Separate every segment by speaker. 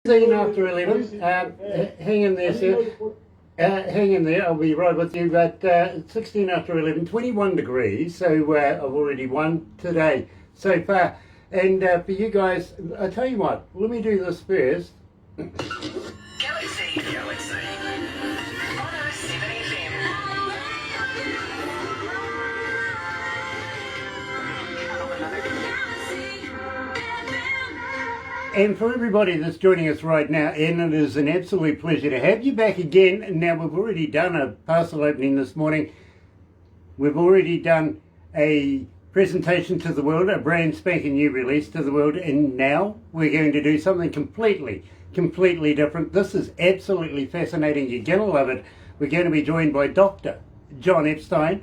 Speaker 1: 16 after 11. Hang in there, sir. Hang in there, I'll be right with you. But 16 after 11, 21 degrees. So I've already won today so far. And for you guys, I tell you what, let me do this first.
Speaker 2: Galaxy 107fm.
Speaker 1: And for everybody that's joining us right now, and it is an absolute pleasure to have you back again. Now, we've already done a parcel opening this morning. We've already done a presentation to the world, a brand spanking new release to the world, and now we're going to do something completely different. This is absolutely fascinating. You're going to love it. We're going to be joined by Dr. John Epstein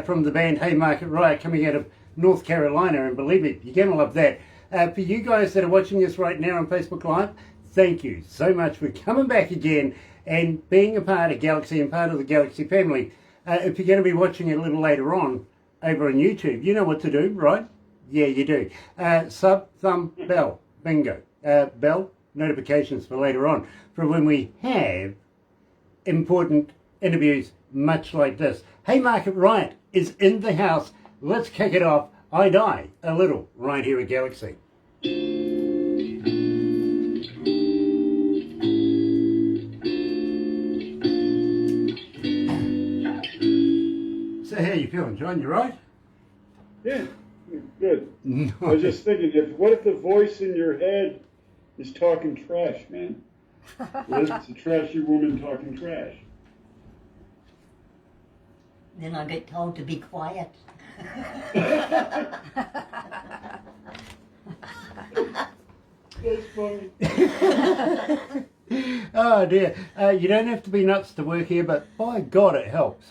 Speaker 1: from the band Haymarket Riot, coming out of North Carolina, and believe me, you're going to love that. For you guys that are watching us right now on Facebook Live, thank you so much for coming back again and being a part of Galaxy and part of the Galaxy family. If you're going to be watching it a little later on over on YouTube, you know what to do, right? Yeah, you do. Sub, thumb, bell, bingo. Bell, notifications for later on, for when we have important interviews much like this. Haymarket Riot is in the house. Let's kick it off. I die a little right here at Galaxy. So how you feeling, John? You right?
Speaker 3: Yeah, good. No. I was just thinking, what if the voice in your head is talking trash, man? What if it's a trashy woman talking trash?
Speaker 4: Then I get told to be quiet.
Speaker 3: That's funny.
Speaker 1: Oh dear. You don't have to be nuts to work here, but by God it helps.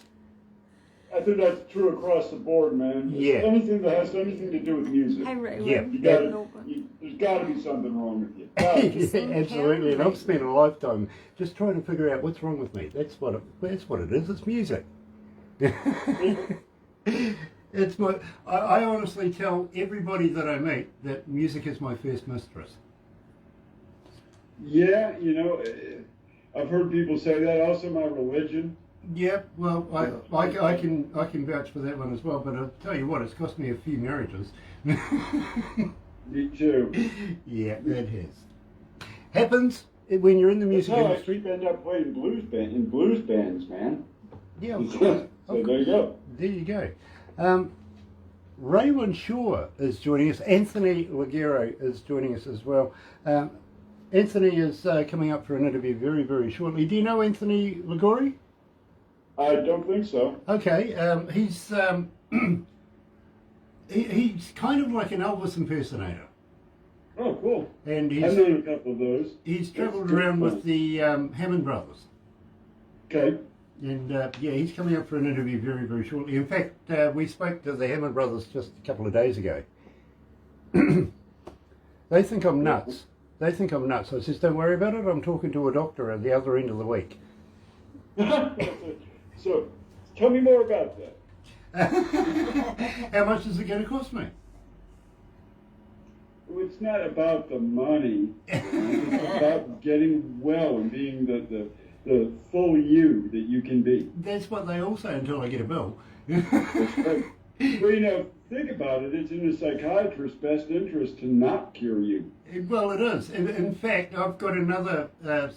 Speaker 3: I think that's true across the board, man.
Speaker 1: Yeah.
Speaker 3: Anything that has anything to do with music.
Speaker 5: Hi, Ray.
Speaker 1: Yeah.
Speaker 3: There's got to be something wrong with you.
Speaker 1: Yeah, absolutely. And I've spent a lifetime just trying to figure out what's wrong with me. That's what it is. It's music. It's my. I honestly tell everybody that I meet that music is my first mistress.
Speaker 3: Yeah, I've heard people say that. Also, my religion.
Speaker 1: Yeah, well, I can vouch for that one as well. But I'll tell you what, it's cost me a few marriages.
Speaker 3: Me too.
Speaker 1: Yeah, that has. Happens when you're in the music industry.
Speaker 3: You end up playing blues bands, man.
Speaker 1: Yeah, of
Speaker 3: course. So there you go.
Speaker 1: There you go. Raymond Shaw is joining us. Anthony Ligero is joining us as well. Anthony is coming up for an interview very, very shortly. Do you know Anthony Ligori?
Speaker 3: I don't think so.
Speaker 1: Okay. He's he's kind of like an Elvis impersonator.
Speaker 3: Oh, cool.
Speaker 1: And
Speaker 3: I've known a couple of those.
Speaker 1: He's travelled around with the Hammond brothers.
Speaker 3: Okay.
Speaker 1: And yeah, he's coming up for an interview very, very shortly. In fact, we spoke to the Hammond brothers just a couple of days ago. They think I'm nuts. I says, don't worry about it. I'm talking to a doctor at the other end of the week.
Speaker 3: So, tell me more about that.
Speaker 1: How much is it going to cost me?
Speaker 3: Well, it's not about the money. It's about getting well and being the full you that you can be.
Speaker 1: That's what they all say until I get a bill.
Speaker 3: That's right. Well, think about it. It's in the psychiatrist's best interest to not cure you.
Speaker 1: Well, it is. In fact, I've got another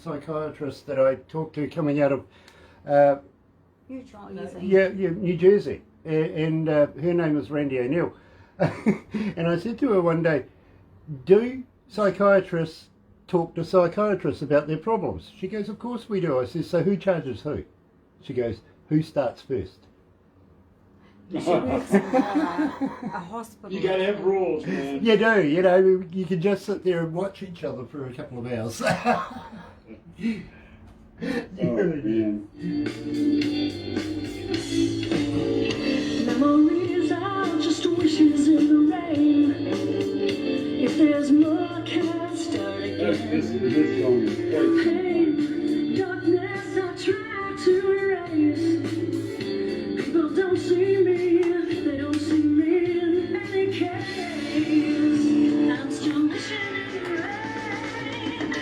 Speaker 1: psychiatrist that I talked to coming out of New Jersey. And her name is Randy O'Neill. And I said to her one day, do psychiatrists talk to psychiatrists about their problems? She goes, of course we do. I said, so who charges who? She goes, who starts first?
Speaker 5: She works in a hospital.
Speaker 3: You gotta have rules, man.
Speaker 1: You do, you can just sit there and watch each other for a couple of hours.
Speaker 3: Oh, man.
Speaker 6: Memories are just wishes in the rain. If there's more, can I start again?
Speaker 3: This song is quite
Speaker 6: Pain, darkness, I try to erase. People don't see me, they don't see me in any case. I'm still wishing in the rain.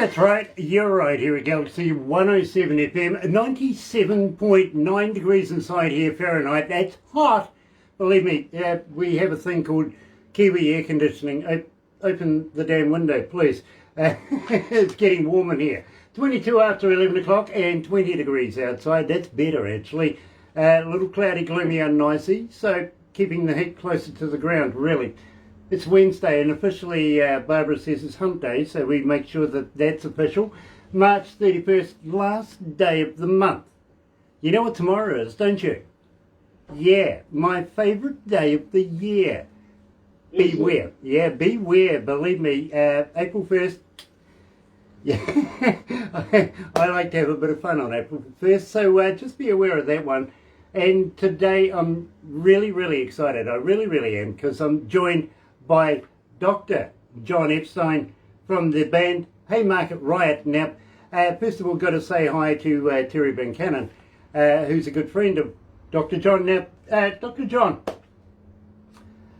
Speaker 1: That's right, you're right here at Galaxy 107 FM, 97.9 degrees inside here Fahrenheit. That's hot. Believe me, we have a thing called Kiwi air conditioning. Open the damn window, please. It's getting warm in here. 22 after 11 o'clock and 20 degrees outside. That's better, actually. A little cloudy, gloomy and icy, so keeping the heat closer to the ground, really. It's Wednesday, and officially Barbara says it's hump day, so we make sure that that's official. March 31st, last day of the month. You know what tomorrow is, don't you? Yeah, my favourite day of the year. Beware. Yeah, beware, believe me. April 1st, yeah, I like to have a bit of fun on April 1st, so just be aware of that one. And today I'm really, really excited. I really, really am, because I'm joined by Dr. John Epstein from the band Haymarket Riot. Now, first of all, got to say hi to Terry Buchanan, who's a good friend of Dr. John. Now, Dr. John,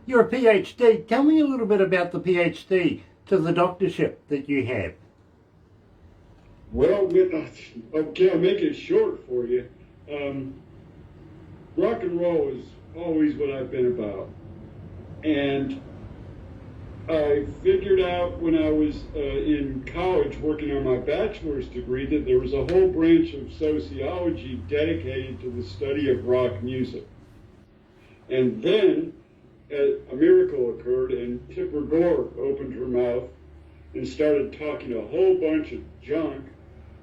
Speaker 1: you're a PhD. Tell me a little bit about the PhD to the doctorship that you have.
Speaker 3: Well, okay, I'll make it short for you. Rock and roll is always what I've been about. And I figured out when I was in college working on my bachelor's degree that there was a whole branch of sociology dedicated to the study of rock music. And then a miracle occurred, and Tipper Gore opened her mouth and started talking a whole bunch of junk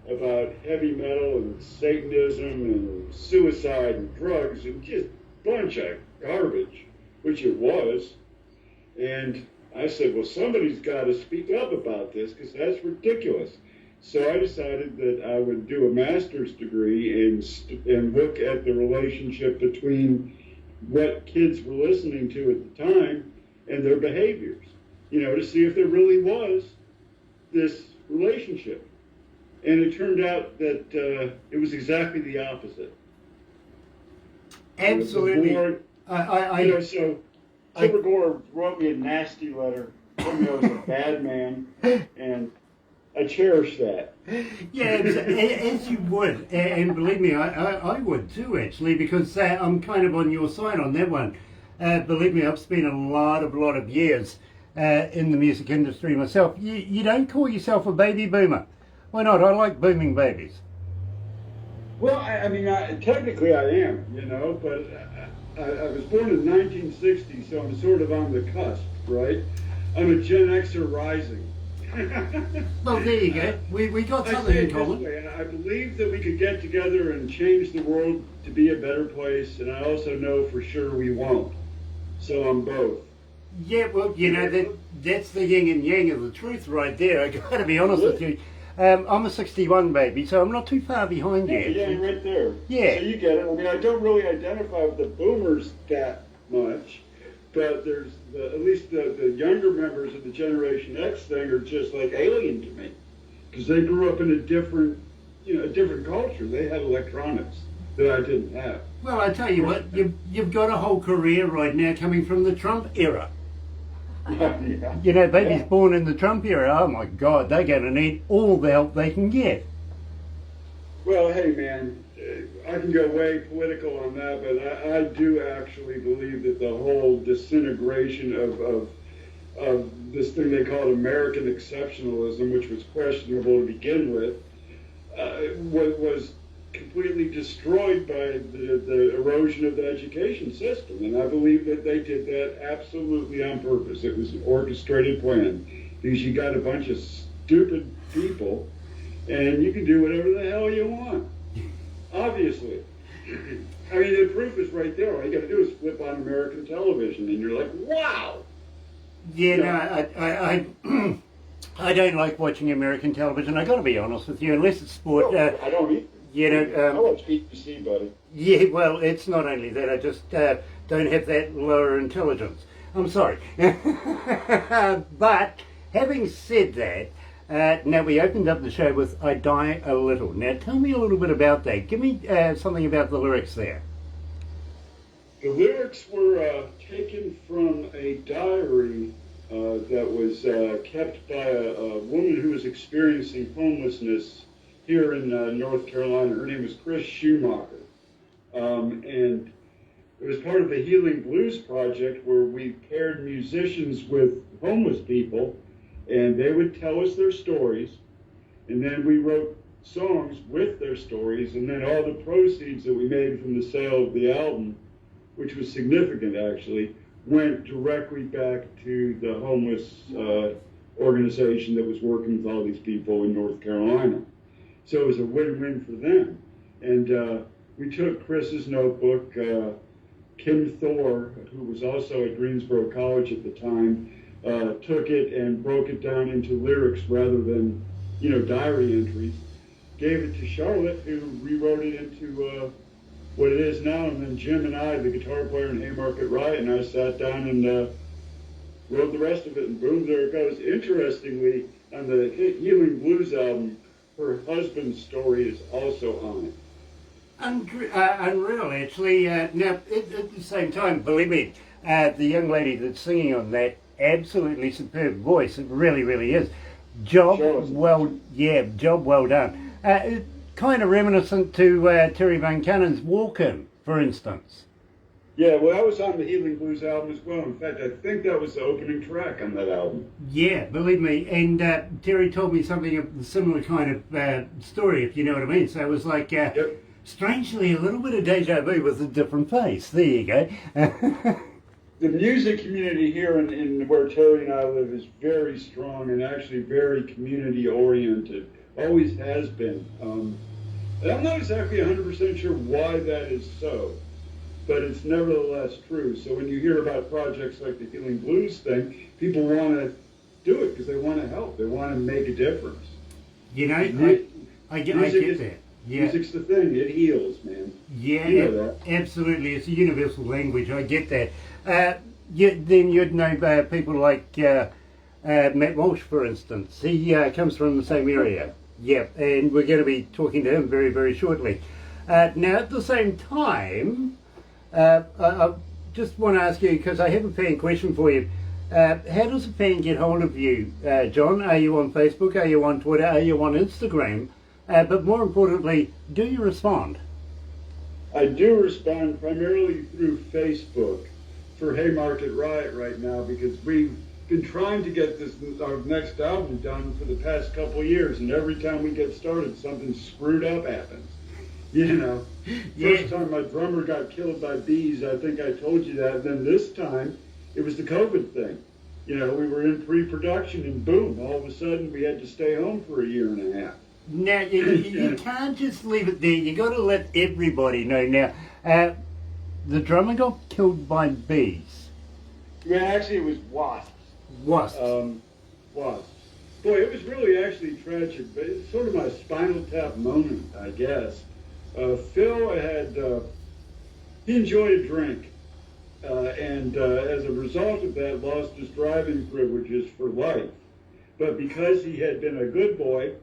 Speaker 3: about heavy metal and Satanism and suicide and drugs and just a bunch of garbage, which it was. And I said, well, somebody's got to speak up about this because that's ridiculous. So I decided that I would do a master's degree and look at the relationship between what kids were listening to at the time and their behaviors, to see if there really was this relationship. And it turned out that it was exactly the opposite.
Speaker 1: Absolutely.
Speaker 3: So Tipper Gore wrote me a nasty letter, told me I was a bad man, and I cherish that.
Speaker 1: Yeah, as you would, and believe me, I would too, actually, because I'm kind of on your side on that one. Believe me, I've spent a lot of years in the music industry myself. You don't call yourself a baby boomer. Why not? I like booming babies.
Speaker 3: Well, I mean, technically I am, but I was born in 1960, so I'm sort of on the cusp, right? I'm a Gen Xer rising.
Speaker 1: Well, there you go. We got something in common.
Speaker 3: And I believe that we could get together and change the world to be a better place, and I also know for sure we won't. So I'm both.
Speaker 1: Yeah, well, that's the yin and yang of the truth right there. I got to be honest with you. I'm a 61 baby, so I'm not too far behind you.
Speaker 3: Yeah, right there.
Speaker 1: Yeah.
Speaker 3: So you get it. I mean, I don't really identify with the boomers that much, but there's at least the younger members of the Generation X thing are just like alien to me, because they grew up in a different culture. They had electronics that I didn't have.
Speaker 1: Well, I tell you what, you've got a whole career right now coming from the Trump era.
Speaker 3: Yeah.
Speaker 1: Babies born in the Trump era, oh my God, they're going to need all the help they can get.
Speaker 3: Well, hey man, I can go way political on that, but I do actually believe that the whole disintegration of this thing they called American exceptionalism, which was questionable to begin with, was completely destroyed by the erosion of the education system. And I believe that they did that absolutely on purpose. It was an orchestrated plan, because you got a bunch of stupid people and you can do whatever the hell you want, obviously. I mean, the proof is right there. All you got to do is flip on American television and you're like, wow.
Speaker 1: Yeah, no, I don't like watching American television. I got to be honest with you, unless it's sport.
Speaker 3: No, I don't either.
Speaker 1: I
Speaker 3: watch BBC, buddy.
Speaker 1: Yeah, well, it's not only that. I just don't have that lower intelligence. I'm sorry. But having said that, now we opened up the show with "I Die a Little." Now, tell me a little bit about that. Give me something about the lyrics there.
Speaker 3: The lyrics were taken from a diary that was kept by a woman who was experiencing homelessness here in North Carolina. Her name was Chris Schumacher. And it was part of the Healing Blues Project, where we paired musicians with homeless people, and they would tell us their stories, and then we wrote songs with their stories, and then all the proceeds that we made from the sale of the album, which was significant actually, went directly back to the homeless organization that was working with all these people in North Carolina. So it was a win-win for them. And we took Chris's notebook, Kim Thor, who was also at Greensboro College at the time, took it and broke it down into lyrics rather than, diary entries, gave it to Charlotte, who rewrote it into what it is now, and then Jim and I, the guitar player in Haymarket Riot, and I sat down and wrote the rest of it, and boom, there it goes. Interestingly, on the Healing Blues album, her husband's story is also on it.
Speaker 1: Unreal, actually. Now, at the same time, believe me, the young lady that's singing on that, absolutely superb voice. It really, really is. Job well done. Kind of reminiscent to Terry Van Cunnen's Walk-In, for instance.
Speaker 3: Yeah, well, that was on the Healing Blues album as well. In fact, I think that was the opening track on that album.
Speaker 1: Yeah, believe me. And Terry told me something of a similar kind of story, if you know what I mean. So it was like, strangely, a little bit of deja vu with a different face. There you go.
Speaker 3: The music community here in where Terry and I live is very strong and actually very community-oriented. Always has been. And I'm not exactly 100% sure why that is so, but it's nevertheless true. So when you hear about projects like the Healing Blues thing, people want to do it because they want to help. They want to make a difference.
Speaker 1: I get that. Yeah.
Speaker 3: Music's the thing. It heals, man.
Speaker 1: Yeah,
Speaker 3: you know that.
Speaker 1: Absolutely. It's a universal language. I get that. Then you'd know people like Matt Walsh, for instance. He comes from the same area. Yeah, and we're going to be talking to him very, very shortly. Now, at the same time, I just want to ask you, because I have a fan question for you. How does a fan get hold of you, John? Are you on Facebook? Are you on Twitter? Are you on Instagram? But more importantly, do you respond?
Speaker 3: I do respond primarily through Facebook for Haymarket Riot right now, because we've been trying to get our next album done for the past couple of years, and every time we get started, something screwed up happens. First time my drummer got killed by bees, I think I told you that. And then this time, it was the COVID thing. We were in pre-production, and boom, all of a sudden we had to stay home for a year and a half.
Speaker 1: Now, you can't just leave it there. You got to let everybody know. Now, the drummer got killed by bees.
Speaker 3: Yeah, actually, it was wasps.
Speaker 1: Wasps.
Speaker 3: Wasps. Boy, it was really actually tragic, but it's sort of my Spinal Tap moment, I guess. Phil he enjoyed a drink, and as a result of that, lost his driving privileges for life. But because he had been a good boy,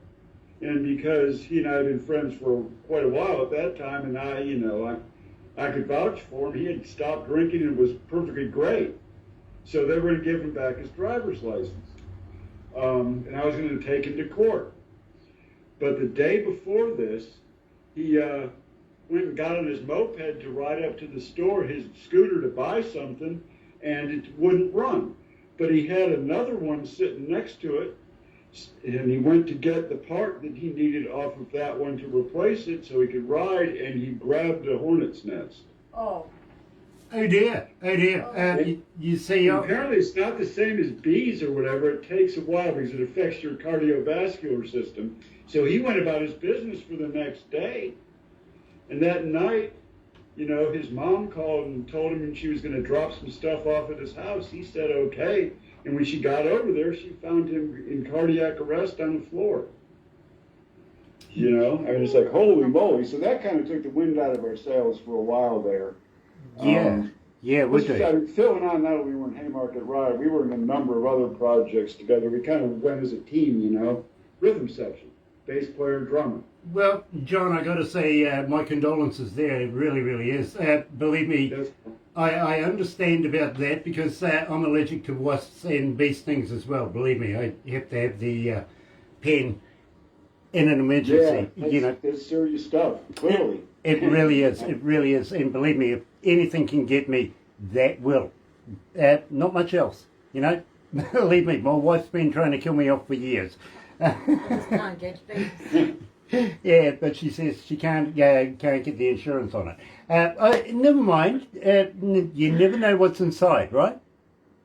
Speaker 3: and because he and I had been friends for quite a while at that time, and I could vouch for him, he had stopped drinking and was perfectly great. So they were going to give him back his driver's license. And I was going to take him to court. But the day before this, he went and got on his moped to ride up to the store, his scooter, to buy something, and it wouldn't run. But he had another one sitting next to it, and he went to get the part that he needed off of that one to replace it so he could ride, and he grabbed a hornet's nest.
Speaker 5: Oh.
Speaker 1: Oh dear. You see,
Speaker 3: apparently it's not the same as bees or whatever. It takes a while because it affects your cardiovascular system. So he went about his business for the next day. And that night, his mom called and told him she was going to drop some stuff off at his house. He said, okay. And when she got over there, she found him in cardiac arrest on the floor. It's like, holy moly. So that kind of took the wind out of our sails for a while there.
Speaker 1: We do.
Speaker 3: Phil and I, not only were in Haymarket Riot, we were in a number of other projects together. We kind of went as a team, rhythm section, bass player, drummer.
Speaker 1: Well, John, I got to say, my condolences there. It really, really is. Believe me, I understand about that because I'm allergic to wasps and bee stings as well. Believe me, I have to have the pen in an emergency.
Speaker 3: That's serious stuff. Clearly,
Speaker 1: it really is. It really is. And believe me, if anything can get me, that will. Not much else. Believe me, my wife's been trying to kill me off for years.
Speaker 5: Just can't get bees.
Speaker 1: Yeah, but she says she can't get the insurance on it. Never mind. You never know what's inside, right?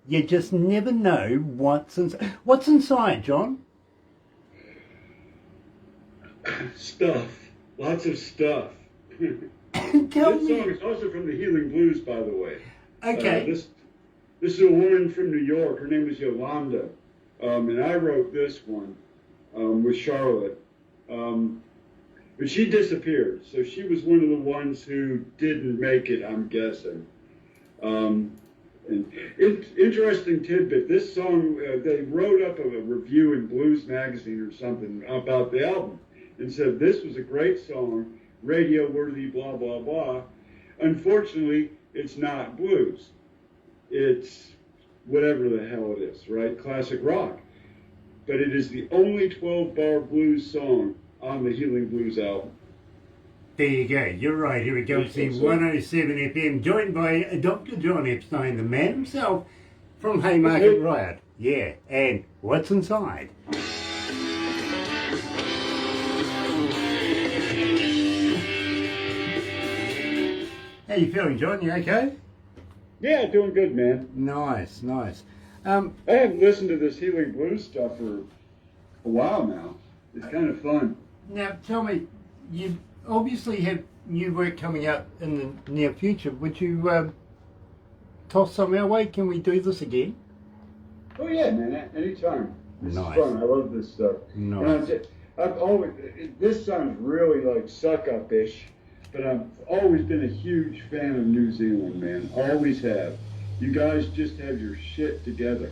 Speaker 1: You just never know what's inside. What's inside, John?
Speaker 3: stuff. Lots of stuff.
Speaker 1: Tell
Speaker 3: This
Speaker 1: me.
Speaker 3: song is also from the Healing Blues, by the way.
Speaker 1: Okay.
Speaker 3: This is a woman from New York. Her name is Yolanda, and I wrote this one with Charlotte. But she disappeared, so she was one of the ones who didn't make it, I'm guessing. And interesting tidbit, this song, they wrote up a review in Blues Magazine or something about the album and said this was a great song, radio worthy, blah, blah, blah. Unfortunately, it's not blues. It's whatever the hell it is, right? Classic rock. But it is the only 12-bar blues song on the Healing Blues album.
Speaker 1: There you go. You're right. Here we go. See 107 FM, joined by Dr. John Epstein, the man himself from Haymarket Riot. Yeah. And what's inside? How you feeling, John? You okay?
Speaker 3: Yeah, doing good, man.
Speaker 1: Nice, nice.
Speaker 3: I haven't listened to this Healing Blues stuff for a while now. It's kind of fun.
Speaker 1: Now, tell me, you obviously have new work coming out in the near future. Would you toss some our way? Can we do this again?
Speaker 3: Oh yeah, man, anytime. This
Speaker 1: Nice.
Speaker 3: is fun. I love this stuff.
Speaker 1: Nice.
Speaker 3: And I've always, this sounds really like suck-up-ish, but I've always been a huge fan of New Zealand, man. Always have. You guys just have your shit together.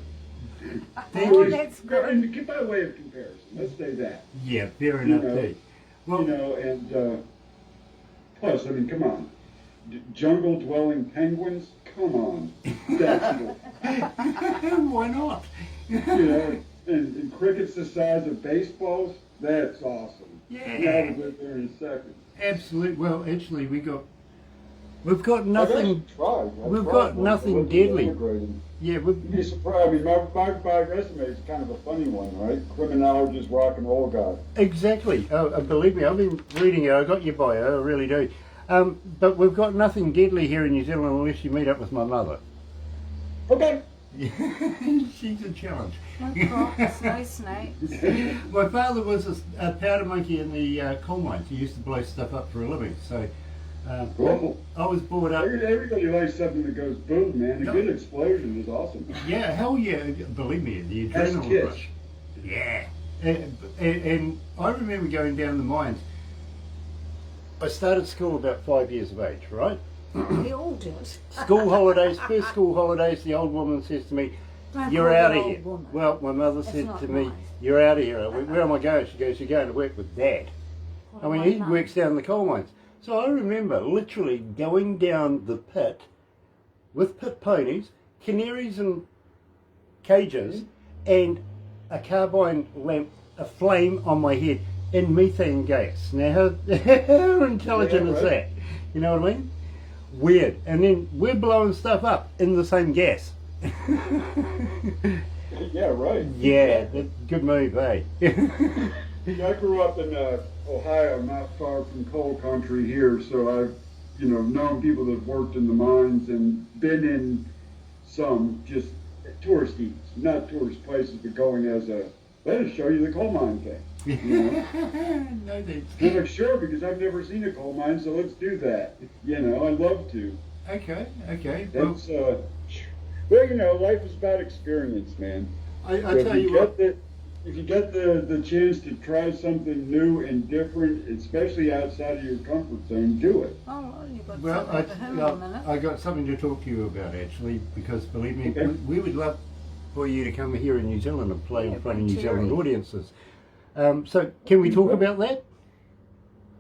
Speaker 1: Thank
Speaker 5: Oh,
Speaker 1: you.
Speaker 5: that's good.
Speaker 3: And by way of comparison, let's say that.
Speaker 1: Yeah, fair enough,
Speaker 3: know,
Speaker 1: too. Well,
Speaker 3: And plus, I mean, come on. Jungle-dwelling penguins? Come on. That's
Speaker 1: why not?
Speaker 3: and crickets the size of baseballs? That's awesome.
Speaker 1: Yeah.
Speaker 3: Now we'll get there in a second.
Speaker 1: Absolutely. Well, actually, we've got nothing.
Speaker 3: I've tried
Speaker 1: got nothing
Speaker 3: once.
Speaker 1: deadly.
Speaker 3: Integrated.
Speaker 1: Yeah,
Speaker 3: You'd be surprised. I mean, my resume is kind of a funny one, right? Criminologist, rock and roll guy.
Speaker 1: exactly. Believe me, I've been reading it. I got your bio. I really do. But we've got nothing deadly here in New Zealand unless you meet up with my mother.
Speaker 3: Okay.
Speaker 1: She's a challenge.
Speaker 5: No crocs, no snakes.
Speaker 1: My father was a powder monkey in the coal mines. He used to blow stuff up for a living. So
Speaker 3: Cool.
Speaker 1: I was brought up.
Speaker 3: Everybody likes something that goes boom, man. A
Speaker 1: No.
Speaker 3: good explosion is awesome.
Speaker 1: Yeah, hell yeah. Believe me, the
Speaker 3: That's
Speaker 1: adrenaline
Speaker 3: kids.
Speaker 1: rush. Yeah. And I remember going down the mines. I started school about 5 years of age, right?
Speaker 5: We all did.
Speaker 1: School holidays, first school holidays, the old woman says to me,
Speaker 5: Don't
Speaker 1: "You're
Speaker 5: call
Speaker 1: out
Speaker 5: the
Speaker 1: of
Speaker 5: old
Speaker 1: here."
Speaker 5: woman.
Speaker 1: Well, my mother
Speaker 5: That's
Speaker 1: said
Speaker 5: not
Speaker 1: to me,
Speaker 5: nice.
Speaker 1: "You're out of here." I went, "Where am I going?" She goes, "You're going to work with Dad." I mean, he works down the coal mines. So I remember literally going down the pit with pit ponies, canaries and cages, and a carbine lamp, a flame on my head, and methane gas. Now, how intelligent is that? You know what I mean? Weird. And then we're blowing stuff up in the same gas.
Speaker 3: Yeah, right.
Speaker 1: Yeah, good move, eh?
Speaker 3: I grew up in Ohio, not far from coal country here, so I've known people that have worked in the mines and been in some just touristy, not tourist places, but going as a let us show you the coal mine thing.
Speaker 1: No thanks.
Speaker 3: I'm like, sure, because I've never seen a coal mine, so let's do that. I'd love to.
Speaker 1: Okay. Well,
Speaker 3: That's well, life is about experience, man.
Speaker 1: I
Speaker 3: So
Speaker 1: tell you what.
Speaker 3: If you get the chance to try something new and different, especially outside of your comfort zone, do it.
Speaker 5: Oh, well, you've got
Speaker 1: Well,
Speaker 5: something for him in a minute.
Speaker 1: I got something to talk to you about actually, because believe me,
Speaker 3: Okay.
Speaker 1: we would love for you to come here in New Zealand and play
Speaker 5: Yeah,
Speaker 1: in front of
Speaker 5: bring
Speaker 1: New Zealand
Speaker 5: Terry.
Speaker 1: audiences. So can we talk about that?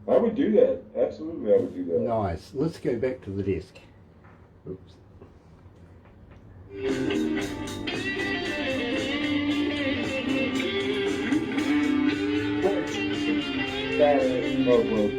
Speaker 3: I would do that. Absolutely, I would do that.
Speaker 1: Nice. Let's go back to the desk. Oops.
Speaker 3: Oh, well.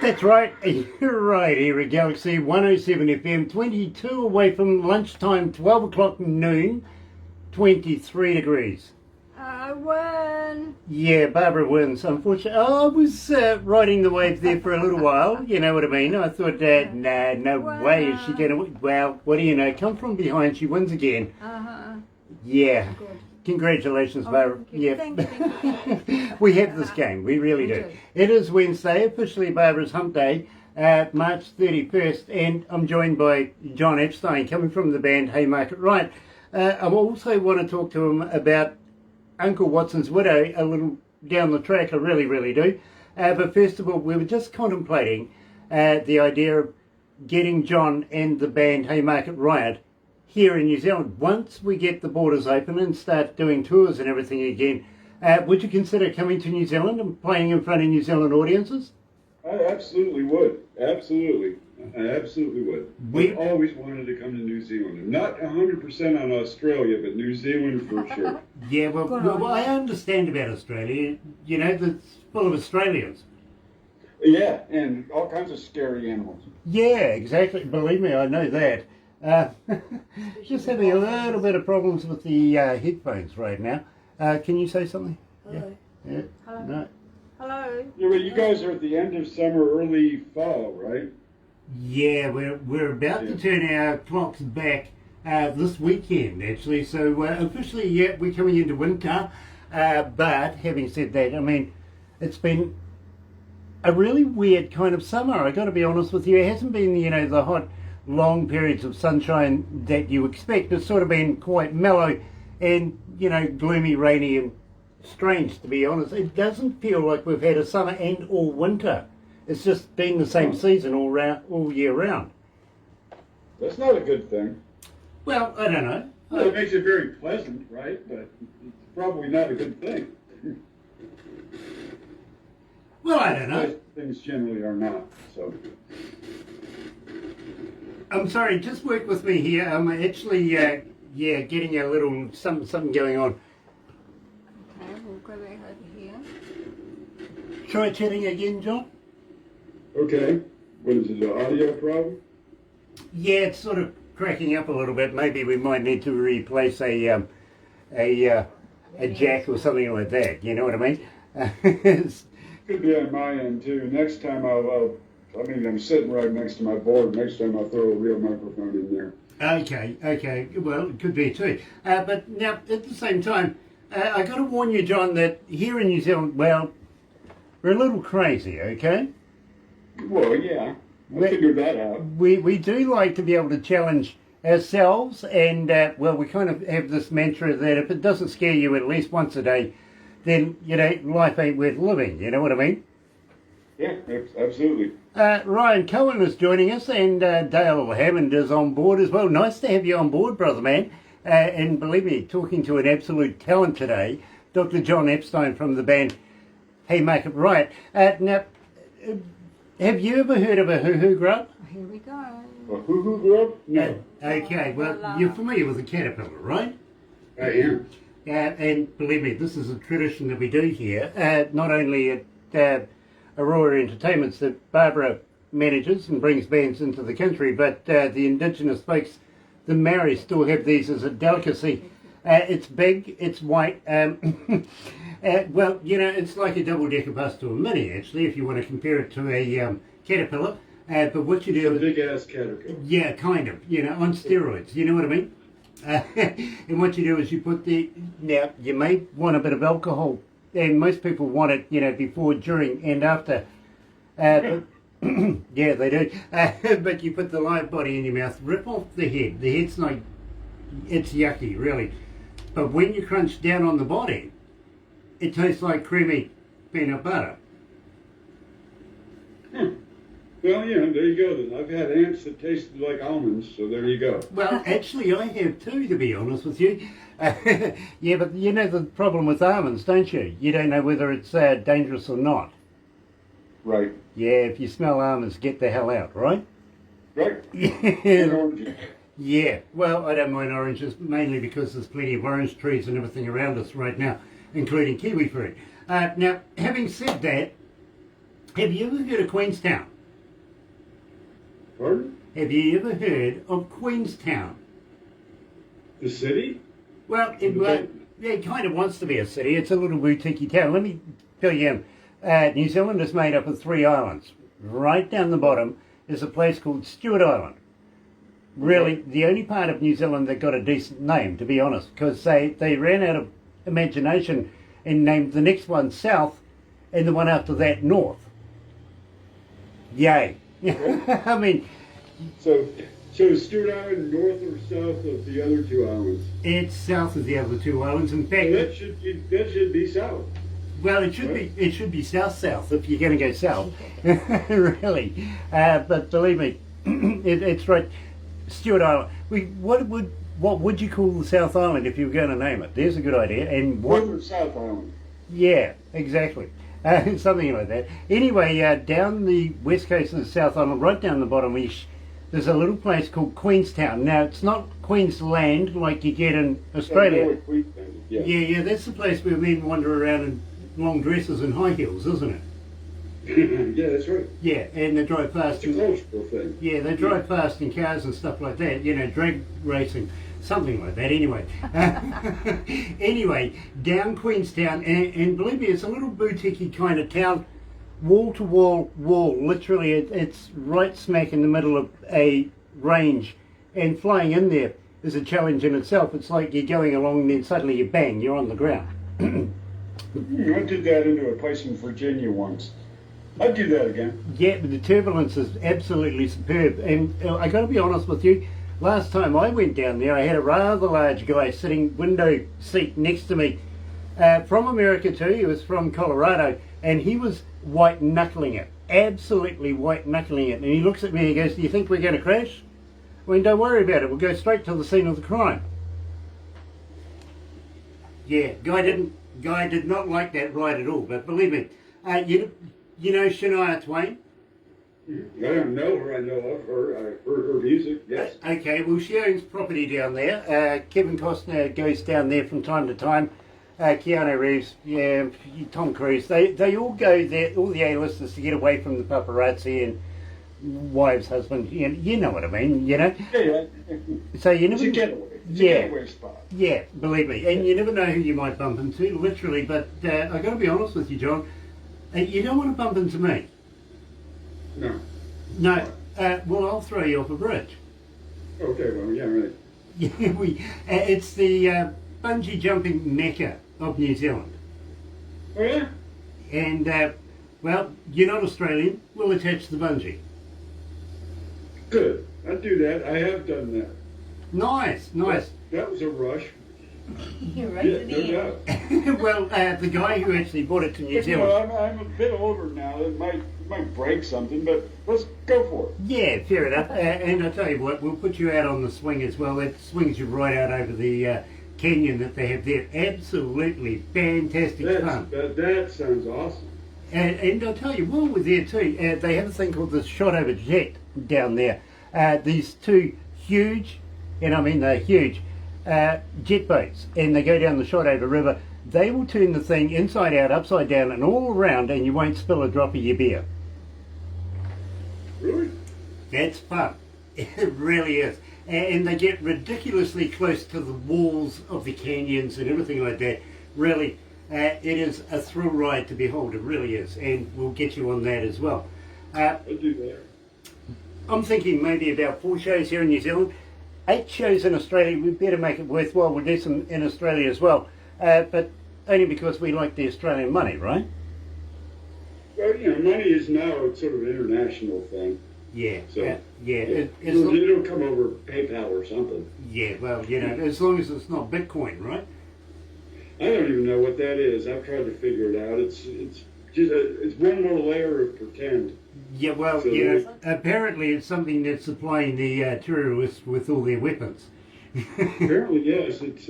Speaker 1: That's right, you're right here at Galaxy 107 FM, 22 away from lunchtime, 12 o'clock noon, 23 degrees.
Speaker 5: I win.
Speaker 1: Yeah, Barbara wins, unfortunately. Oh, I was riding the wave there for a little while, you know what I mean? I thought, nah, no way is she going to win. Well, what do you know, come from behind, she wins again.
Speaker 5: Uh-huh.
Speaker 1: Yeah.
Speaker 5: Good.
Speaker 1: Congratulations,
Speaker 5: Oh,
Speaker 1: Barbara.
Speaker 5: thank you.
Speaker 1: Yeah.
Speaker 5: Thank you.
Speaker 1: We have this game, we really
Speaker 5: We
Speaker 1: do.
Speaker 5: do.
Speaker 1: It is Wednesday, officially Barbara's Hump Day, March 31st, and I'm joined by John Epstein, coming from the band Haymarket Riot. I also want to talk to him about Uncle Watson's widow a little down the track, I really, really do. But first of all, we were just contemplating the idea of getting John and the band Haymarket Riot here in New Zealand. Once we get the borders open and start doing tours and everything again, would you consider coming to New Zealand and playing in front of New Zealand audiences?
Speaker 3: I absolutely would. Absolutely. I absolutely would.
Speaker 1: We-
Speaker 3: I've always wanted to come to New Zealand. I'm not 100% on Australia, but New Zealand for sure.
Speaker 1: Yeah, well,
Speaker 5: Good
Speaker 1: well,
Speaker 5: on
Speaker 1: I
Speaker 5: you.
Speaker 1: understand about Australia. You know, it's full of Australians.
Speaker 3: Yeah, and all kinds of scary animals.
Speaker 1: Yeah, exactly. Believe me, I know that. Just having a little bit of problems with the headphones right now. Can you say something?
Speaker 5: Hello.
Speaker 1: Yeah.
Speaker 5: Hello.
Speaker 1: No.
Speaker 5: Hello.
Speaker 3: Yeah, but you guys are at the end of summer, early fall, right?
Speaker 1: Yeah, we're about to
Speaker 3: Yeah.
Speaker 1: turn our clocks back this weekend, actually. So officially, yeah, we're coming into winter. But having said that, I mean, it's been a really weird kind of summer. I got to be honest with you. It hasn't been, you know, the hot, long periods of sunshine that you expect. It's sort of been quite mellow and, you know, gloomy, rainy, and strange. To be honest, it doesn't feel like we've had a summer and or winter. It's just been the same season all year round.
Speaker 3: That's not a good thing.
Speaker 1: Well, I don't know.
Speaker 3: Well, it makes it very pleasant, right? But it's probably not a good thing.
Speaker 1: Well, I don't know.
Speaker 3: Things generally are not, so.
Speaker 1: I'm sorry, just work with me here. I'm actually, getting a little something going on.
Speaker 5: Okay, we'll go back over here.
Speaker 1: Try chatting again, John.
Speaker 3: Okay. What is it, an audio problem?
Speaker 1: Yeah, it's sort of cracking up a little bit. Maybe we might need to replace a jack or something like that. You know what I mean?
Speaker 3: Could be on my end too. Next time I'm sitting right next to my board. Next time I'll throw a real microphone in there.
Speaker 1: Okay. Well, it could be too. But now, at the same time, I got to warn you, John, that here in New Zealand, well, we're a little crazy, okay?
Speaker 3: Well, yeah. I figured that out.
Speaker 1: We do like to be able to challenge ourselves, and, well, we kind of have this mantra that if it doesn't scare you at least once a day, then, you know, life ain't worth living, you know what I mean?
Speaker 3: Yeah, absolutely.
Speaker 1: Ryan Cohen is joining us, and Dale Hammond is on board as well. Nice to have you on board, brother man. And believe me, talking to an absolute talent today, Dr. John Epstein from the band Haymarket Riot. Now, have you ever heard of a hoo-hoo grub?
Speaker 5: Here we go.
Speaker 3: A hoo-hoo grub? No.
Speaker 1: Okay, well, you're familiar with a caterpillar, right?
Speaker 3: I am.
Speaker 1: And believe me, this is a tradition that we do here, not only at Aurora Entertainments that Barbara manages and brings bands into the country, but the indigenous folks, the Maoris, still have these as a delicacy. It's big, it's white. Well, you know, it's like a double-decker bus to a mini, actually, if you want to compare it to a caterpillar. But what you
Speaker 3: It's a
Speaker 1: do,
Speaker 3: big ass caterpillar.
Speaker 1: yeah, kind of, on steroids. You know what I mean? And what you do is you put now you may want a bit of alcohol, and most people want it, before, during, and after. But, yeah, they do. But you put the live body in your mouth, rip off the head. The head's not, it's yucky, really. But when you crunch down on the body, it tastes like creamy peanut butter.
Speaker 3: Well, there you go then. I've had ants that tasted like almonds, so there you go.
Speaker 1: Well, actually, I have too, to be honest with you. Yeah, but you know the problem with almonds, don't you? You don't know whether it's dangerous or not.
Speaker 3: Right.
Speaker 1: Yeah, if you smell almonds, get the hell out, right?
Speaker 3: Right.
Speaker 1: Yeah.
Speaker 3: Oranges.
Speaker 1: Yeah, well, I don't mind oranges, mainly because there's plenty of orange trees and everything around us right now, including kiwi fruit. Now, having said that, have you ever heard of Queenstown?
Speaker 3: Pardon?
Speaker 1: Have you ever heard of Queenstown?
Speaker 3: The city?
Speaker 1: Well, it kind of wants to be a city. It's a little boutique town. Let me tell you, New Zealand is made up of 3 islands. Right down the bottom is a place called Stewart Island. Really, the only part of New Zealand that got a decent name, to be honest, because they ran out of imagination and named the next one South and the one after that North. Yay. I mean,
Speaker 3: So is Stewart Island north or south of the other 2 islands?
Speaker 1: it's south of the other 2 islands. In fact,
Speaker 3: That should be south.
Speaker 1: well, it should be south if you're going to go south, really. But believe me, it's right. Stewart Island. What would you call the South Island if you were going to name it? There's a good idea. And
Speaker 3: North or South Island?
Speaker 1: Yeah, exactly. Something like that. Anyway, down the west coast of the South Island, right down the bottom ish, there's a little place called Queenstown. Now, it's not Queensland like you get in Australia. Yeah, that's the place where men wander around in long dresses and high heels, isn't it?
Speaker 3: Yeah, that's right.
Speaker 1: Yeah, and they drive fast.
Speaker 3: It's a cultural thing.
Speaker 1: Yeah, they drive fast in cars and stuff like that, drag racing, something like that, anyway. Anyway, down Queenstown, and believe me, it's a little boutique kind of town, wall to wall, literally, it's right smack in the middle of a range, and flying in there is a challenge in itself. It's like you're going along and then suddenly you bang, you're on the ground.
Speaker 3: I did that into a place in Virginia once. I'd do that again.
Speaker 1: Yeah, but the turbulence is absolutely superb. And I got to be honest with you, last time I went down there, I had a rather large guy sitting window seat next to me from America too. He was from Colorado, and he was white knuckling it, absolutely white knuckling it. And he looks at me and he goes, "Do you think we're going to crash?" I mean, don't worry about it. We'll go straight to the scene of the crime. Yeah, guy did not like that ride at all. But believe me, you know Shania Twain?
Speaker 3: I don't know her. I know of her. I've heard her music, yes.
Speaker 1: Okay, well, she owns property down there. Kevin Costner goes down there from time to time. Keanu Reeves, yeah, Tom Cruise. They all go there, all the A-listers, to get away from the paparazzi and wives, husband. You know what I mean,
Speaker 3: Yeah.
Speaker 1: So you never...
Speaker 3: It's a getaway. It's
Speaker 1: Yeah.
Speaker 3: a getaway spot.
Speaker 1: Yeah, believe me. And you never know who you might bump into, literally. But I got to be honest with you, John. You don't want to bump into me.
Speaker 3: No.
Speaker 1: No. Well, I'll throw you off a bridge.
Speaker 3: Okay, well, yeah, right.
Speaker 1: Yeah, it's the bungee jumping mecca of New Zealand.
Speaker 3: Oh, yeah?
Speaker 1: And, well, you're not Australian. We'll attach the bungee.
Speaker 3: Good. I'd do that. I have done that.
Speaker 1: Nice.
Speaker 3: That was a rush.
Speaker 4: You're right
Speaker 3: Yeah,
Speaker 4: to
Speaker 3: no
Speaker 4: the end.
Speaker 3: doubt.
Speaker 1: Well, the guy who actually brought it to New
Speaker 3: You
Speaker 1: Zealand...
Speaker 3: know, I'm a bit older now. It might break something, but let's go for it.
Speaker 1: Yeah, fair enough. And I tell you what, we'll put you out on the swing as well. It swings you right out over the canyon that they have there. Absolutely fantastic fun.
Speaker 3: That sounds awesome.
Speaker 1: And I'll tell you, while we're there too, they have a thing called the shot over jet down there. These 2 huge, and I mean they're huge, jet boats, and they go down the shot over river. They will turn the thing inside out, upside down, and all around, and you won't spill a drop of your beer.
Speaker 3: Really?
Speaker 1: That's fun. It really is. And they get ridiculously close to the walls of the canyons and everything like that. Really, it is a thrill ride to behold. It really is. And we'll get you on that as well.
Speaker 3: I'll do that.
Speaker 1: I'm thinking maybe about 4 shows here in New Zealand, 8 shows in Australia. We better make it worthwhile. We'll do some in Australia as well, but only because we like the Australian money, right?
Speaker 3: Well, you know, money is now sort of an international thing.
Speaker 1: Yeah,
Speaker 3: So,
Speaker 1: yeah.
Speaker 3: It'll come over PayPal or something.
Speaker 1: Yeah, well, you know, as long as it's not Bitcoin, right?
Speaker 3: I don't even know what that is. I've tried to figure it out. It's just it's one more layer of pretend.
Speaker 1: Yeah, well,
Speaker 3: So
Speaker 1: you know, apparently it's something that's supplying the terrorists with all their weapons.
Speaker 3: Apparently, yes. It's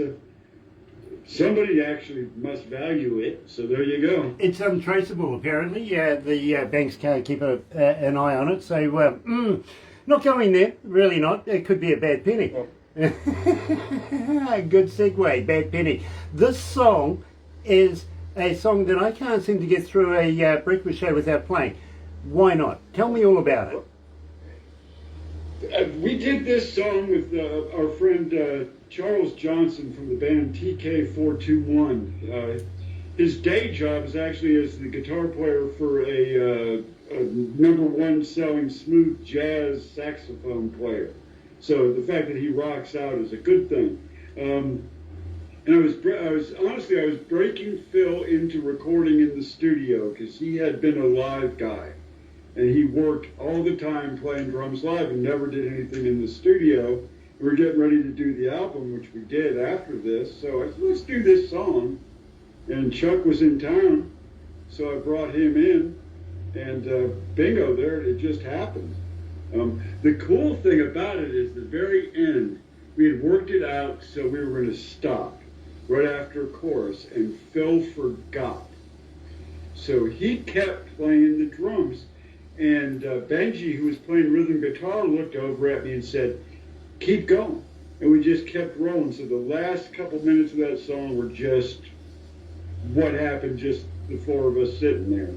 Speaker 3: somebody actually must value it. So there you go.
Speaker 1: It's untraceable, apparently. The banks can't keep an eye on it. So, not going there. Really not. It could be a bad penny.
Speaker 3: Oh.
Speaker 1: Good segue, bad penny. This song is a song that I can't seem to get through a breakfast show without playing. Why not? Tell me all about it.
Speaker 3: We did this song with our friend Charles Johnson from the band TK421. His day job is actually as the guitar player for a #1 selling smooth jazz saxophone player. So the fact that he rocks out is a good thing. And I was breaking Phil into recording in the studio because he had been a live guy. And he worked all the time playing drums live and never did anything in the studio. We were getting ready to do the album, which we did after this. So I said, let's do this song. And Chuck was in town, so I brought him in. And bingo, there it just happened. The cool thing about it is the very end, we had worked it out so we were going to stop right after a chorus, and Phil forgot. So he kept playing the drums. And Benji, who was playing rhythm guitar, looked over at me and said, keep going. And we just kept rolling. So the last couple minutes of that song were just what happened, just the 4 of us sitting there.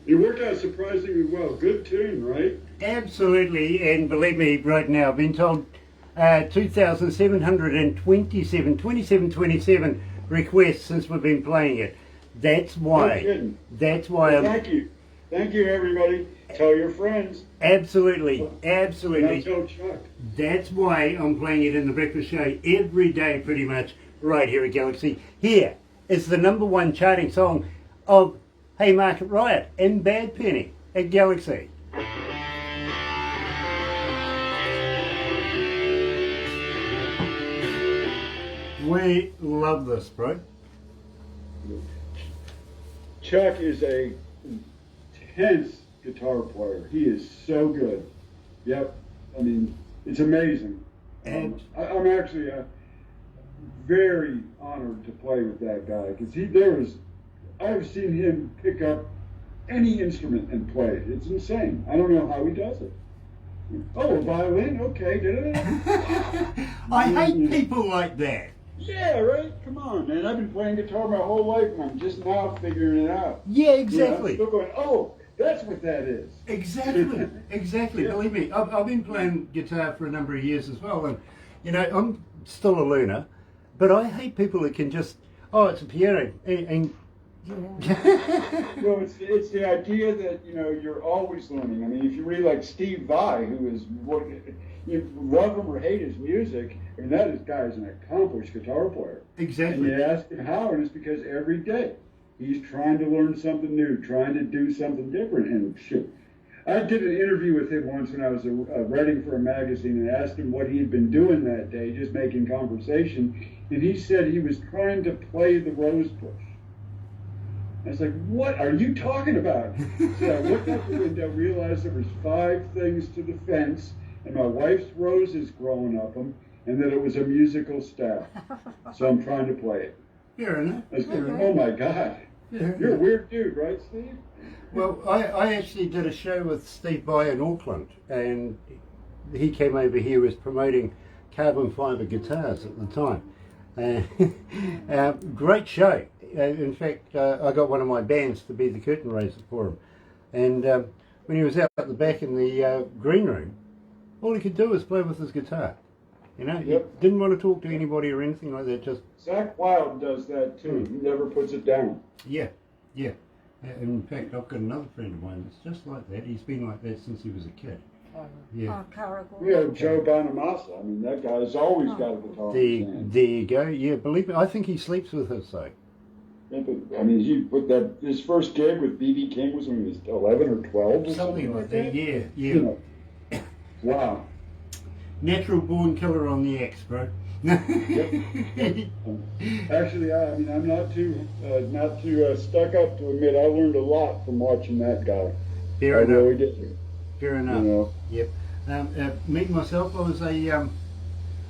Speaker 3: It worked out surprisingly well. Good tune, right?
Speaker 1: Absolutely, and believe me, right now, I've been told 2,727 requests since we've been playing it. That's why.
Speaker 3: No kidding.
Speaker 1: That's why.
Speaker 3: Well, thank you. Thank you, everybody. Tell your friends.
Speaker 1: Absolutely,
Speaker 3: And
Speaker 1: absolutely.
Speaker 3: tell Chuck.
Speaker 1: That's why I'm playing it in the breakfast show every day, pretty much, right here at Galaxy. Here is the #1 charting song of Haymarket Riot and Bad Penny at Galaxy. We love this, bro.
Speaker 3: Chuck is a intense guitar player. He is so good. Yep. I mean, it's amazing.
Speaker 1: And
Speaker 3: I'm actually very honored to play with that guy because I've seen him pick up any instrument and play it. It's insane. I don't know how he does it. Oh, a violin? Okay.
Speaker 1: I hate people like that.
Speaker 3: Yeah, right? Come on, man. I've been playing guitar my whole life and I'm just now figuring it out.
Speaker 1: Yeah,
Speaker 3: You know,
Speaker 1: exactly.
Speaker 3: I'm still going, oh, that's what that is.
Speaker 1: Exactly, exactly.
Speaker 3: Yeah.
Speaker 1: Believe me, I've been playing guitar for a number of years as well, and you know, I'm still a learner, but I hate people that can just, oh, it's a piano, and
Speaker 3: Well, it's the idea that, you know, you're always learning. I mean, if you read like Steve Vai, who is, what you love him or hate his music, I mean, this guy is an accomplished guitar player.
Speaker 1: exactly.
Speaker 3: And you ask him how, and it's because every day he's trying to learn something new, trying to do something different. And shit, I did an interview with him once when I was writing for a magazine and asked him what he had been doing that day, just making conversation. And he said he was trying to play the rose bush. I was like, what are you talking about? So I looked out the window, realized there was 5 things to the fence, and my wife's roses growing up them, and that it was a musical staff. So I'm trying to play it.
Speaker 1: Fair enough.
Speaker 3: I was going, oh my God. You're a weird dude, right, Steve?
Speaker 1: Well, I actually did a show with Steve Vai in Auckland, and he came over here, was promoting carbon fibre guitars at the time. Great show. In fact, I got one of my bands to be the curtain raiser for him. And when he was out at the back in the green room, all he could do was play with his guitar. You know, he didn't want to talk to anybody or anything like that. Just
Speaker 3: Zach Wilde does that too. He never puts it down.
Speaker 1: yeah. In fact, I've got another friend of mine that's just like that. He's been like that since he was a kid. Yeah.
Speaker 5: Oh, Carrigal.
Speaker 3: We have Joe Bonamassa. I mean, that guy's always got a guitar in his hand.
Speaker 1: There you go. Yeah, believe me, I think he sleeps with us though.
Speaker 3: Yeah, but, I mean, he put that his first gig with B.B. King was when he was 11 or 12 or
Speaker 1: Something like that. Yeah, yeah.
Speaker 3: You know. Wow.
Speaker 1: Natural born killer on the X, bro.
Speaker 3: Actually, I mean, I'm not too stuck up to admit I learned a lot from watching that guy.
Speaker 1: Fair
Speaker 3: I
Speaker 1: enough.
Speaker 3: really did.
Speaker 1: Fair enough.
Speaker 3: You know.
Speaker 1: Yep. Me myself, I was a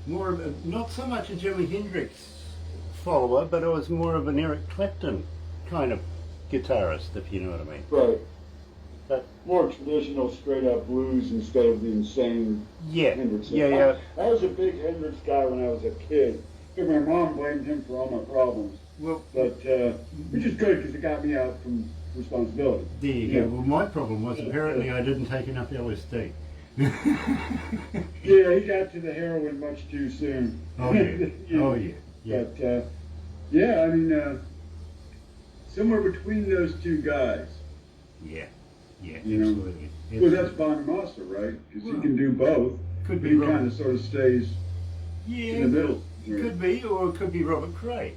Speaker 1: more of a, not so much a Jimi Hendrix follower, but I was more of an Eric Clapton kind of guitarist, if you know what I mean.
Speaker 3: Right.
Speaker 1: But
Speaker 3: More traditional, straight up blues instead of the insane
Speaker 1: yeah,
Speaker 3: Hendrix.
Speaker 1: yeah.
Speaker 3: I was a big Hendrix guy when I was a kid. But my mom blamed him for all my problems.
Speaker 1: Well,
Speaker 3: But which is good because it got me out from responsibility.
Speaker 1: there you
Speaker 3: Yeah.
Speaker 1: go. Well, my problem was apparently I didn't take enough LSD.
Speaker 3: Yeah, he got to the heroin much too soon.
Speaker 1: Oh yeah.
Speaker 3: You know.
Speaker 1: Oh yeah. Yeah.
Speaker 3: But yeah, I mean, somewhere between those two guys.
Speaker 1: Yeah. Yeah.
Speaker 3: You know.
Speaker 1: Absolutely.
Speaker 3: Well, that's Bonamassa, right? Because
Speaker 1: Well,
Speaker 3: he can do both.
Speaker 1: Could
Speaker 3: But
Speaker 1: be
Speaker 3: he kind
Speaker 1: Robert.
Speaker 3: of sort of stays
Speaker 1: Yeah.
Speaker 3: in the middle.
Speaker 1: Could be, or it could be Robert Cray.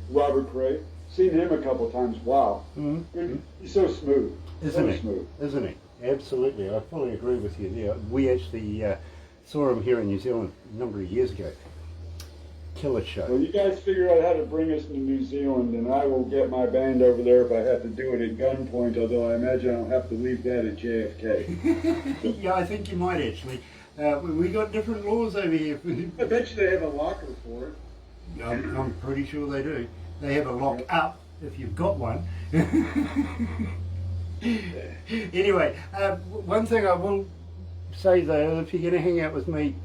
Speaker 3: Robert Cray. Seen him a couple of times. Wow.
Speaker 1: Mm-hmm.
Speaker 3: He's so smooth.
Speaker 1: Isn't
Speaker 3: so
Speaker 1: he?
Speaker 3: smooth.
Speaker 1: Isn't he? Absolutely. I fully agree with you there. We actually saw him here in New Zealand a number of years ago. Killer show.
Speaker 3: Well, you guys figure out how to bring us to New Zealand, and I will get my band over there if I have to do it at gunpoint, although I imagine I'll have to leave that at JFK.
Speaker 1: Yeah, I think you might actually. We got different laws over here.
Speaker 3: I bet you they have a locker for it.
Speaker 1: I'm pretty sure they do. They have a lock up if you've got one. Anyway, one thing I will say though, if you're going to hang out with me,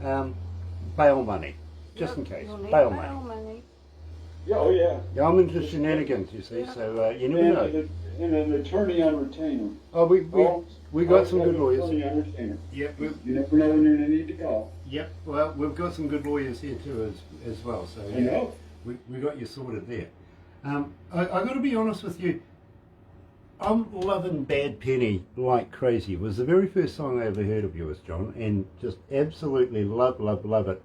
Speaker 1: bail money, just in case.
Speaker 5: You'll need
Speaker 1: Bail
Speaker 5: bail
Speaker 1: money.
Speaker 5: money.
Speaker 3: Yeah, oh yeah.
Speaker 1: Yeah, I'm into shenanigans, you see, so you never know.
Speaker 3: And an attorney on retainer.
Speaker 1: Oh, we got some good lawyers.
Speaker 3: Attorney on retainer.
Speaker 1: Yep,
Speaker 3: You never know when you're going to need to call.
Speaker 1: yep. Well, we've got some good lawyers here too, as well. So
Speaker 3: I know.
Speaker 1: we got you sorted there. I got to be honest with you. I'm loving Bad Penny like crazy. It was the very first song I ever heard of yours, John, and just absolutely love it.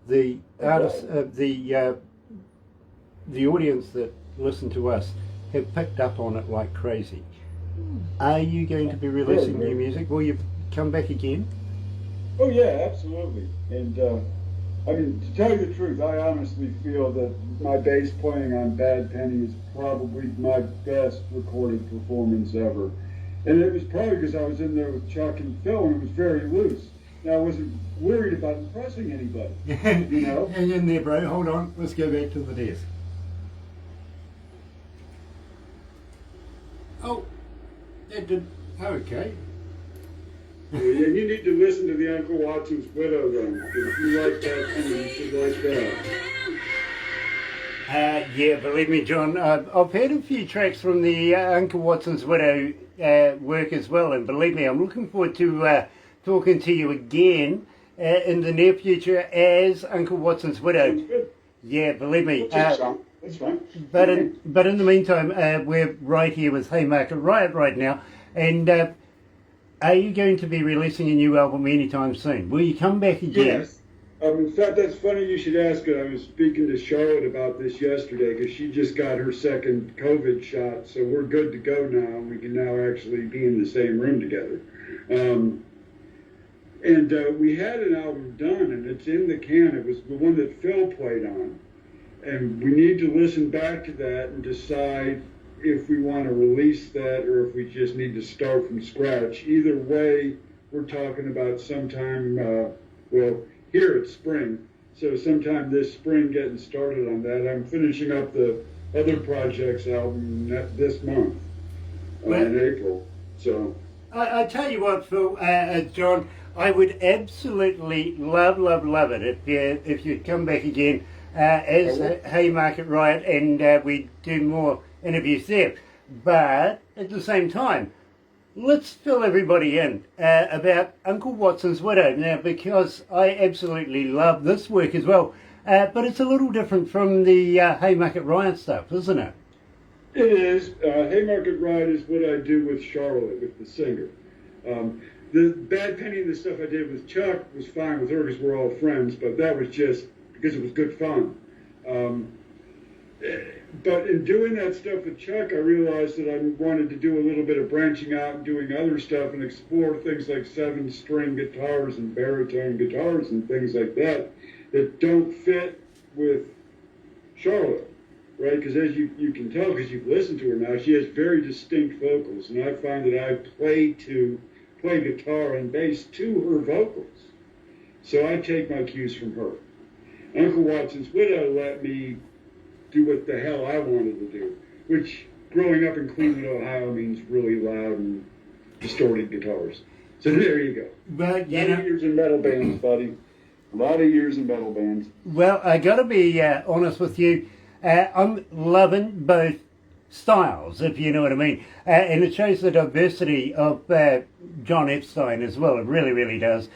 Speaker 1: The artists, the audience that listen to us have picked up on it like crazy. Are you going to be releasing new music? Will you come back again?
Speaker 3: Oh yeah, absolutely. And I mean, to tell you the truth, I honestly feel that my bass playing on Bad Penny is probably my best recorded performance ever. And it was probably because I was in there with Chuck and Phil and it was very loose. Now I wasn't worried about impressing anybody, you know?
Speaker 1: Hang in there, bro. Hold on. Let's go back to the desk. Oh, that did. Okay.
Speaker 3: Yeah, you need to listen to the Uncle Watson's Widow then. If you like that, you should like that.
Speaker 1: Yeah, believe me, John. I've heard a few tracks from the Uncle Watson's Widow work as well, and believe me, I'm looking forward to talking to you again in the near future as Uncle Watson's Widow.
Speaker 3: Sounds good.
Speaker 1: Yeah, believe me.
Speaker 3: That's fine.
Speaker 1: But in the meantime, we're right here with Haymarket Riot right now, and are you going to be releasing a new album anytime soon? Will you come back again?
Speaker 3: Yes. In fact, that's funny you should ask it. I was speaking to Charlotte about this yesterday because she just got her second COVID shot, so we're good to go now. We can now actually be in the same room together. And we had an album done, and it's in the can. It was the one that Phil played on. And we need to listen back to that and decide if we want to release that or if we just need to start from scratch. Either way, we're talking about sometime, well, here it's spring. So sometime this spring getting started on that. I'm finishing up the other projects album this month, in April. So
Speaker 1: I tell you what, Phil, John, I would absolutely love it if you'd come back again as Haymarket Riot and we do more interviews there. But at the same time, let's fill everybody in about Uncle Watson's Widow now, because I absolutely love this work as well. But it's a little different from the Haymarket Riot stuff, isn't it?
Speaker 3: It is. Haymarket Riot is what I do with Charlotte, with the singer. The Bad Penny and the stuff I did with Chuck was fine with her because we're all friends, but that was just because it was good fun. But in doing that stuff with Chuck, I realized that I wanted to do a little bit of branching out and doing other stuff and explore things like 7-string guitars and baritone guitars and things like that that don't fit with Charlotte, right? Because as you can tell, because you've listened to her now, she has very distinct vocals, and I find that I play guitar and bass to her vocals. So I take my cues from her. Uncle Watson's Widow let me do what the hell I wanted to do, which growing up in Cleveland, Ohio means really loud and distorted guitars. So there you go.
Speaker 1: But,
Speaker 3: A lot of years in metal bands, buddy. A lot of years in metal bands.
Speaker 1: well, I got to be honest with you. I'm loving both styles, if you know what I mean. And it shows the diversity of John Epstein as well. It really, really does.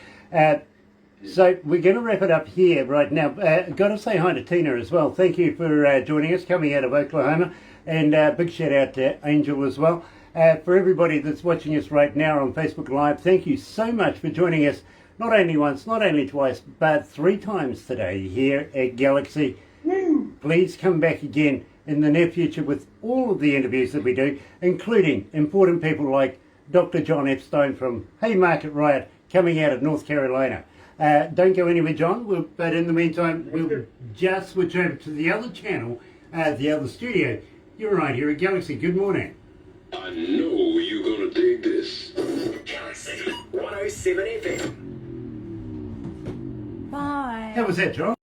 Speaker 1: So we're going to wrap it up here right now. Got to say hi to Tina as well. Thank you for joining us, coming out of Oklahoma. And big shout out to Angel as well. For everybody that's watching us right now on Facebook Live, thank you so much for joining us, not only once, not only twice, but 3 times today here at Galaxy.
Speaker 3: Woo!
Speaker 1: Please come back again in the near future with all of the interviews that we do, including important people like Dr. John Epstein from Haymarket Riot coming out of North Carolina. Don't go anywhere, John, but in the meantime, we'll just switch over to the other channel, the other studio. You're right here at Galaxy. Good morning.
Speaker 2: I know you're gonna dig this.
Speaker 7: Galaxy 107 FM.
Speaker 5: Bye.
Speaker 1: How was that, John?